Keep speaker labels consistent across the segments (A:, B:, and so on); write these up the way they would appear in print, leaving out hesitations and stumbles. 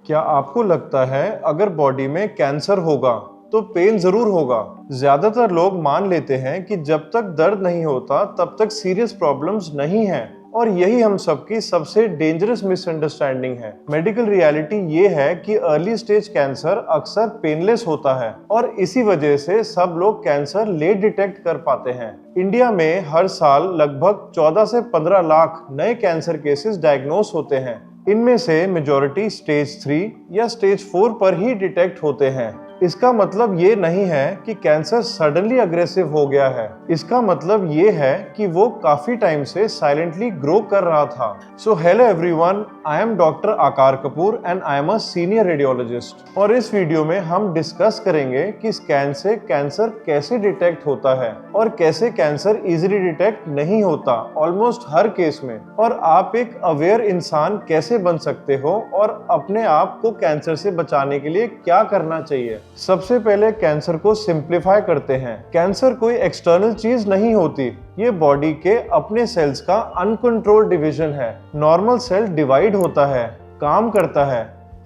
A: क्या आपको लगता है अगर बॉडी में कैंसर होगा तो पेन जरूर होगा? ज्यादातर लोग मान लेते हैं कि जब तक दर्द नहीं होता तब तक सीरियस प्रॉब्लम्स नहीं हैं, और यही हम सबकी सबसे डेंजरस मिसअंडरस्टैंडिंग है। मेडिकल रियलिटी ये है कि अर्ली स्टेज कैंसर अक्सर पेनलेस होता है, और इसी वजह से सब लोग कैंसर लेट डिटेक्ट कर पाते हैं। इंडिया में हर साल लगभग 14 से 15 लाख नए कैंसर केसेस डायग्नोस होते हैं। इनमें से मेजॉरिटी स्टेज 3 या स्टेज 4 पर ही डिटेक्ट होते हैं। इसका मतलब ये नहीं है कि कैंसर सडनली अग्रेसिव हो गया है। इसका मतलब ये है कि वो काफी टाइम से साइलेंटली ग्रो कर रहा था। So hello everyone, I am doctor Akar Kapoor and I am a senior radiologist. और इस वीडियो में हम डिस्कस करेंगे कि स्कैन से कैंसर कैसे डिटेक्ट होता है और कैसे कैंसर इजीली डिटेक्ट नहीं होता ऑलमोस्ट हर केस में, और आप एक अवेयर इंसान कैसे बन सकते हो और अपने आप को कैंसर से बचाने के लिए क्या करना चाहिए। सबसे पहले कैंसर को सिंप्लीफाई करते हैं। कैंसर कोई एक्सटर्नल चीज नहीं होती, ये बॉडी के अपने सेल्स का अनकंट्रोल्ड डिवीजन है। नॉर्मल सेल डिवाइड होता है, काम करता है,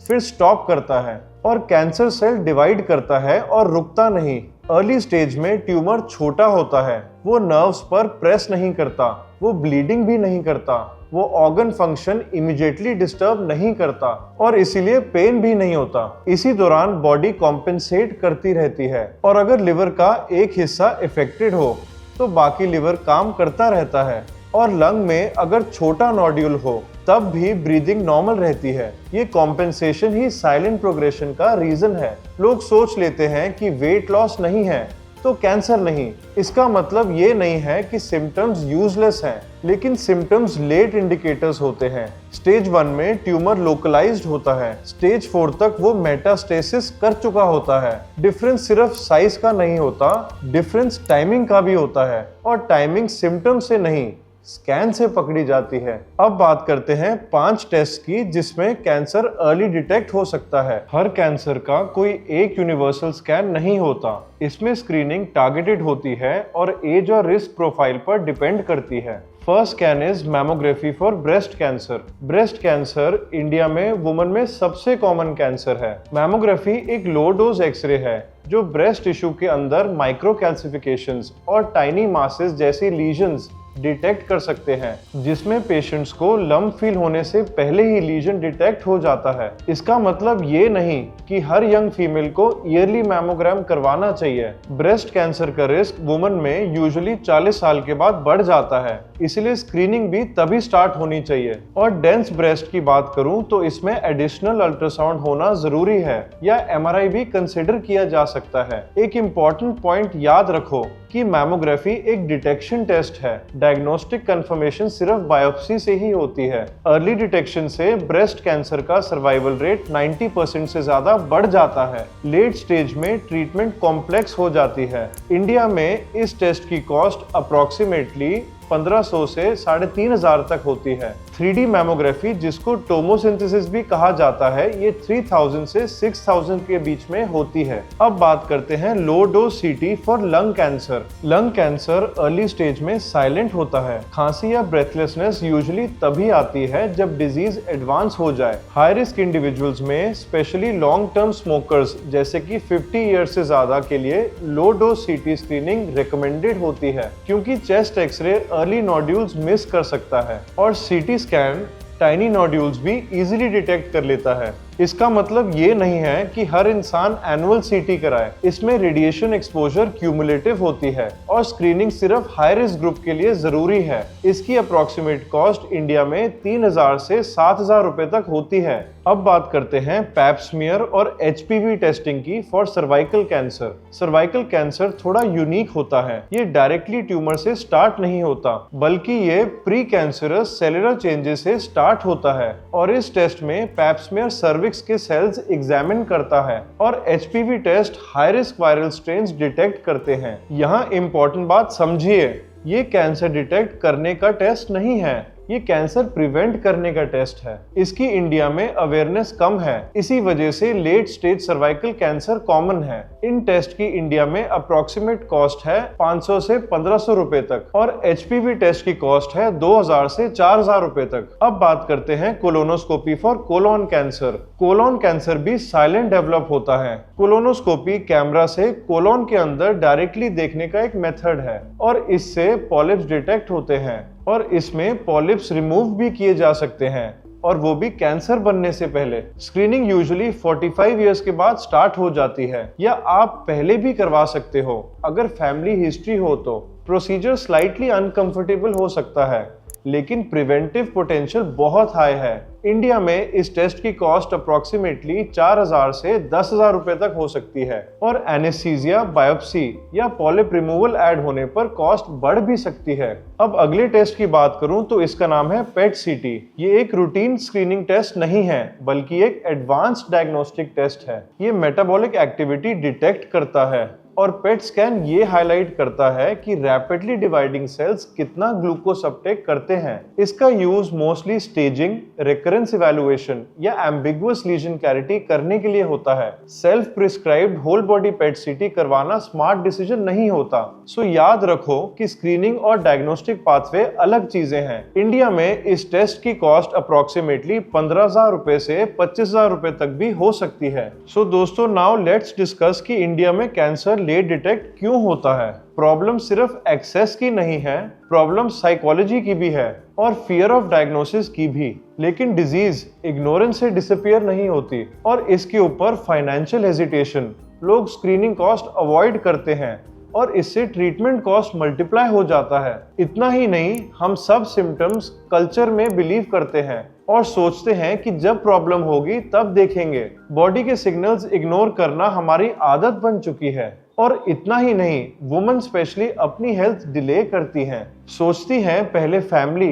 A: फिर स्टॉप करता है, और कैंसर सेल डिवाइड करता है और रुकता नहीं। अर्ली स्टेज में ट्यूमर छोटा होता है, वो नर्व्स पर प्रेस नहीं करता, वो ब्लीडिंग भी नहीं करता, वो ऑर्गन फंक्शन इमीडिएटली डिस्टर्ब नहीं करता, और इसीलिए पेन भी नहीं होता। इसी दौरान बॉडी कॉम्पेंसेट करती रहती है, और अगर लिवर का एक हिस्सा इफेक्टेड हो तो बाकी लिवर काम करता रहता है। और लंग में अगर छोटा नोड्यूल हो तब भी ब्रीदिंग नॉर्मल रहती है। ये कॉम्पेंसेशन ही साइलेंट प्रोग्रेशन का रीजन है। लोग सोच लेते हैं कि वेट लॉस नहीं है तो कैंसर नहीं। इसका मतलब ये नहीं है कि सिम्टम्स यूजलेस हैं, लेकिन सिम्टम्स लेट इंडिकेटर्स होते हैं। स्टेज 1 में ट्यूमर लोकलाइज्ड होता है, स्टेज 4 तक वो मेटास्टेसिस कर चुका होता है। डिफरेंस सिर्फ साइज का नहीं होता, डिफरेंस टाइमिंग का भी होता है, और टाइमिंग सिम्टम से नहीं स्कैन से पकड़ी जाती है। अब बात करते हैं 5 टेस्ट की जिसमें कैंसर अर्ली डिटेक्ट हो सकता है। हर कैंसर का कोई एक यूनिवर्सल स्कैन नहीं होता। इसमें स्क्रीनिंग टारगेटेड होती है और एज और रिस्क प्रोफाइल पर डिपेंड करती है। First scan is mammography for breast cancer. Breast cancer India में वुमन में सबसे कॉमन कैंसर है। मैमोग्राफी एक लो डोज एक्सरे है जो ब्रेस्ट टिश्यू के अंदर माइक्रो कैल्सिफिकेशंस और टाइनी मासेस जैसी लीजन्स डिटेक्ट कर सकते हैं, जिसमें पेशेंट्स को लंप फील होने से पहले ही लीजन डिटेक्ट हो जाता है। इसका मतलब ये नहीं कि हर यंग फीमेल को ईयरली मैमोग्राम करवाना चाहिए। ब्रेस्ट कैंसर का रिस्क वुमन में यूजुअली 40 साल के बाद बढ़ जाता है, इसलिए स्क्रीनिंग भी तभी स्टार्ट होनी चाहिए। और डेंस ब्रेस्ट की बात करूं तो इसमें एडिशनल अल्ट्रासाउंड होना जरूरी है, या एमआरआई भी कंसिडर किया जा सकता है। एक इम्पॉर्टेंट पॉइंट याद रखो कि मैमोग्राफी एक डिटेक्शन टेस्ट है। डायग्नोस्टिक कंफर्मेशन सिर्फ बायोप्सी से ही होती है। अर्ली डिटेक्शन से ब्रेस्ट कैंसर का सर्वाइवल रेट 90% से ज्यादा बढ़ जाता है। लेट स्टेज में ट्रीटमेंट कॉम्प्लेक्स हो जाती है। इंडिया में इस टेस्ट की कॉस्ट अप्रोक्सीमेटली 1500 से 3500 तक होती है। 3D मैमोग्राफी, जिसको टोमोसिंथेसिस भी कहा जाता है, ये 3000 से 6000 के बीच में होती है। अब बात करते हैं लो डोज सीटी for lung cancer. Lung cancer early stage में साइलेंट होता है। खांसी या ब्रेथलेसनेस यूजुअली तभी आती है जब डिजीज एडवांस हो जाए। हाई रिस्क इंडिविजुअल्स में, स्पेशली लॉन्ग टर्म स्मोकर्स जैसे कि 50 ईयर्स से ज्यादा के लिए low dose CT screening recommended होती है, क्योंकि chest X-ray early nodules miss कर सकता है, और सीटी स्कैन टाइनी नोड्यूल्स भी इजीली डिटेक्ट कर लेता है। इसका मतलब ये नहीं है कि हर इंसान एनुअल सीटी कराए। इसमें रेडिएशन एक्सपोजर क्यूमुलेटिव होती है, और स्क्रीनिंग सिर्फ हाई रिस्क ग्रुप के लिए जरूरी है। इसकी अप्रोक्सीमेट कॉस्ट इंडिया में 3000 से 7000 रुपए तक होती है। अब बात करते हैं पैप स्मीयर और एचपीवी टेस्टिंग की for cervical cancer. Cervical cancer थोड़ा यूनिक होता है। ये डायरेक्टली ट्यूमर से स्टार्ट नहीं होता, बल्कि ये प्री कैंसरस सेलुलर चेंजेस से स्टार्ट होता है। और इस टेस्ट में पैप स्मीयर सर्विक्स के सेल्स एग्जामिन करता है, और HPV test high risk viral strains detect करते हैं। यहाँ इंपॉर्टेंट बात समझिए, ये कैंसर डिटेक्ट करने का टेस्ट नहीं है, ये कैंसर प्रिवेंट करने का टेस्ट है। इसकी इंडिया में अवेयरनेस कम है, इसी वजह से late stage cervical cancer common है। इन टेस्ट की इंडिया में अप्रोक्सीमेट कॉस्ट है 500 से 1500 रुपए तक और HPV टेस्ट की कॉस्ट है 2000 से 4000 रुपए तक। अब बात करते हैं colonoscopy for colon cancer. Colon cancer भी साइलेंट डेवलप होता है। कोलोनोस्कोपी कैमरा से कोलोन के अंदर डायरेक्टली देखने का एक मेथड है और इससे पॉलिप्स डिटेक्ट होते हैं और इसमें पॉलिप्स रिमूव भी किए जा सकते हैं और वो भी कैंसर बनने से पहले। स्क्रीनिंग यूजुअली 45 इयर्स के बाद स्टार्ट हो जाती है या आप पहले भी करवा सकते हो अगर फैमिली हिस्ट्री हो तो। प्रोसीजर स्लाइटली अनकंफर्टेबल हो सकता है लेकिन प्रिवेंटिव पोटेंशियल बहुत हाई है। इंडिया में इस टेस्ट की कॉस्ट अप्रोक्सीमेटली 4000 से 10,000 रुपए तक हो सकती है और एनेस्थीसिया, बायोप्सी या पॉलिप रिमूवल ऐड होने पर कॉस्ट बढ़ भी सकती है। अब अगले टेस्ट की बात करूं तो इसका नाम है PET-CT। ये एक रूटीन स्क्रीनिंग टेस्ट नहीं है बल्कि एक एडवांस्ड डायग्नोस्टिक टेस्ट है। ये मेटाबॉलिक एक्टिविटी डिटेक्ट करता है और पेट स्कैन ये हाईलाइट करता है कि रैपिडली डिवाइडिंग सेल्स कितना ग्लूकोज अपटेक करते हैं। इसका use mostly staging, recurrence evaluation या एम्बिगुअस लीजन क्लैरिटी करने के लिए होता है। Self prescribed whole body PET-CT करवाना स्मार्ट डिसीजन नहीं होता। सो याद रखो कि स्क्रीनिंग और डायग्नोस्टिक पाथवे अलग चीजें हैं। इंडिया में इस टेस्ट की कॉस्ट अप्रोक्सीमेटली 15,000 रुपए से 25,000 रुपए तक भी हो सकती है। सो दोस्तों, नाउ लेट्स डिस्कस कि इंडिया में कैंसर लेट डिटेक्ट क्यों होता है। प्रॉब्लम सिर्फ एक्सेस की नहीं है, प्रॉब्लम साइकोलॉजी की भी है और फियर ऑफ डायग्नोसिस की भी। लेकिन डिजीज इग्नोरेंस से डिसअपीयर नहीं होती और इसके ऊपर फाइनेंशियल हेजिटेशन, लोग स्क्रीनिंग कॉस्ट अवॉइड करते हैं और इससे ट्रीटमेंट कॉस्ट मल्टीप्लाई हो जाता है। इतना ही नहीं, हम सब सिम्टम्स कल्चर में बिलीव करते हैं और सोचते हैं कि जब प्रॉब्लम होगी तब देखेंगे। बॉडी के सिग्नल्स इग्नोर करना हमारी आदत बन चुकी है। और इतना ही नहीं, वुमेन स्पेशली अपनी हेल्थ डिले करती हैं, सोचती हैं पहले फैमिली,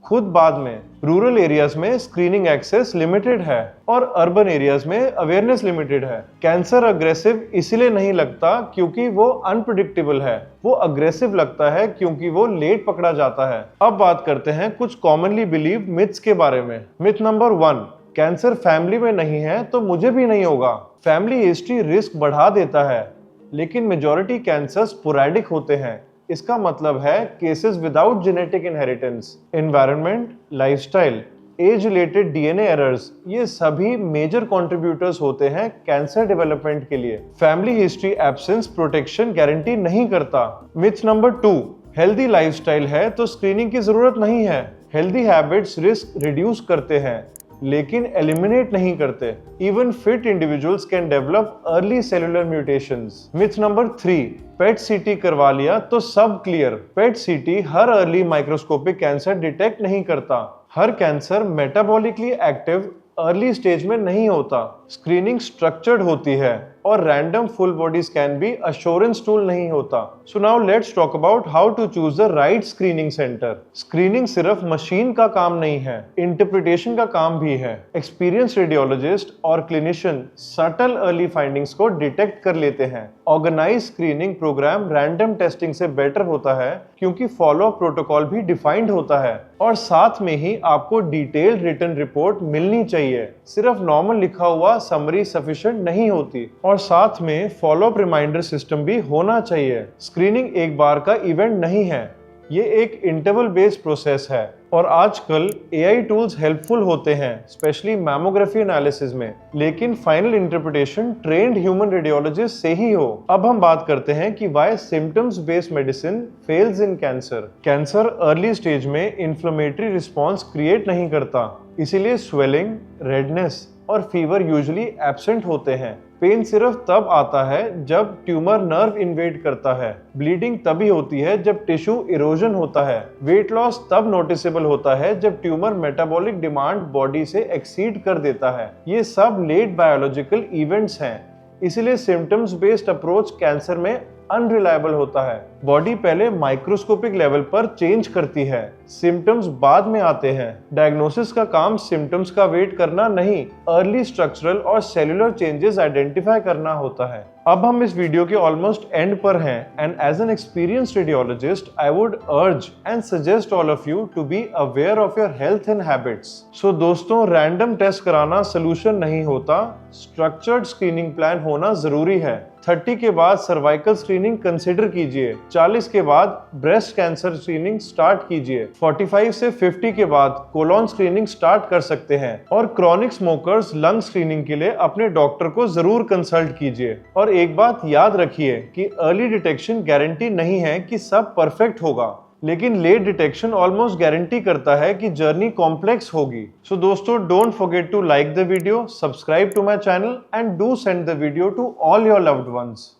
A: खुद बाद में। रूरल एरियाज में स्क्रीनिंग एक्सेस लिमिटेड है और अर्बन एरियाज में अवेयरनेस लिमिटेड है। कैंसर अग्रेसिव इसलिए नहीं लगता क्योंकि वो अनप्रेडिक्टेबल है, वो अग्रेसिव लगता है क्योंकि वो लेट पकड़ा जाता है। अब बात करते हैं कुछ कॉमनली बिलीव मिथ्स के बारे में। मिथ नंबर 1, कैंसर फैमिली में नहीं है तो मुझे भी नहीं होगा। फैमिली हिस्ट्री रिस्क बढ़ा देता है लेकिन मेजॉरिटी कैंसर स्पोरैडिक होते हैं। इसका मतलब है cases without genetic inheritance. Environment, lifestyle, age related DNA errors, ये सभी मेजर कंट्रीब्यूटर्स होते हैं कैंसर डेवलपमेंट के लिए। Family history absence protection guarantee नहीं करता। मिथ नंबर 2, हेल्दी लाइफस्टाइल है तो स्क्रीनिंग की जरूरत नहीं है। हेल्दी हैबिट्स रिस्क रिड्यूस करते हैं लेकिन एलिमिनेट नहीं करते। Even fit individuals can develop early cellular mutations. Myth number 3, PET-CT करवा लिया तो सब क्लियर। PET-CT हर अर्ली माइक्रोस्कोपिक कैंसर डिटेक्ट नहीं करता। हर cancer metabolically active early stage में नहीं होता। स्क्रीनिंग स्ट्रक्चर्ड होती है और रैंडम फुल बॉडी स्कैन भी अश्योरेंस टूल नहीं होता। So now let's talk about how to choose the right screening centre. Screening सिर्फ मशीन का काम नहीं है, इंटरप्रिटेशन का काम भी है। एक्सपीरियंस रेडियोलॉजिस्ट और क्लिनिशियन सटल अर्ली फाइंडिंग्स को डिटेक्ट कर लेते हैं। Organise screening programme random testing से बेटर होता है क्योंकि फॉलो प्रोटोकॉल भी डिफाइंड होता है और साथ में ही आपको डिटेल्ड रिटन रिपोर्ट मिलनी चाहिए। सिर्फ नॉर्मल लिखा हुआ समरी सफिशिएंट नहीं होती और साथ में फॉलोअप रिमाइंडर सिस्टम भी होना चाहिए। स्क्रीनिंग एक बार का इवेंट नहीं है, ये एक इंटरवल बेस्ड प्रोसेस है और आजकल AI टूल्स हेल्पफुल होते हैं, स्पेशली मैमोग्राफी एनालिसिस में, लेकिन final interpretation trained human radiologist से ही हो। अब हम बात करते हैं कि why symptoms based medicine fails in cancer. Cancer early stage में इन्फ्लेमेटरी रिस्पॉन्स क्रिएट नहीं करता, इसीलिए स्वेलिंग, रेडनेस और फीवर यूजुअली एब्सेंट होते हैं। पेन सिर्फ तब आता है जब ट्यूमर नर्व इन्वेड करता है। ब्लीडिंग तभी होती है जब टिश्यू इरोजन होता है। वेट लॉस तब नोटिसेबल होता है जब ट्यूमर मेटाबॉलिक डिमांड बॉडी से एक्सीड कर देता है। ये सब लेट बायोलॉजिकल इवेंट्स हैं, इसलिए सिम्टम्स बेस्ड अप्रोच कैंसर में अनरिलायबल होता है। बॉडी पहले माइक्रोस्कोपिक लेवल पर चेंज करती है, सिम्टम्स बाद में आते हैं। डायग्नोसिस का काम सिम्टम्स का वेट करना नहीं, अर्ली स्ट्रक्चरल और सेलुलर चेंजेस आइडेंटिफाई करना होता है। अब हम इस वीडियो के ऑलमोस्ट एंड पर हैं and as an experienced radiologist I would urge and suggest all of you to be aware of your health and habits. So दोस्तों, रैंडम टेस्ट कराना सोल्यूशन नहीं होता, स्ट्रक्चर्ड स्क्रीनिंग प्लान होना जरूरी है। 30 के बाद सर्वाइकल स्क्रीनिंग कंसिडर कीजिए, 40 के बाद ब्रेस्ट कैंसर स्क्रीनिंग स्टार्ट कीजिए, 45 से 50 के बाद कोलोन स्क्रीनिंग स्टार्ट कर सकते हैं और क्रॉनिक स्मोकर्स लंग स्क्रीनिंग के लिए अपने डॉक्टर को जरूर कंसल्ट कीजिए। और एक बात याद रखिए कि अर्ली डिटेक्शन गारंटी नहीं है कि सब परफेक्ट होगा, लेकिन लेट डिटेक्शन ऑलमोस्ट गारंटी करता है कि जर्नी कॉम्प्लेक्स होगी। सो दोस्तों, don't forget to like the video, subscribe to my channel and do send the video to all your loved once.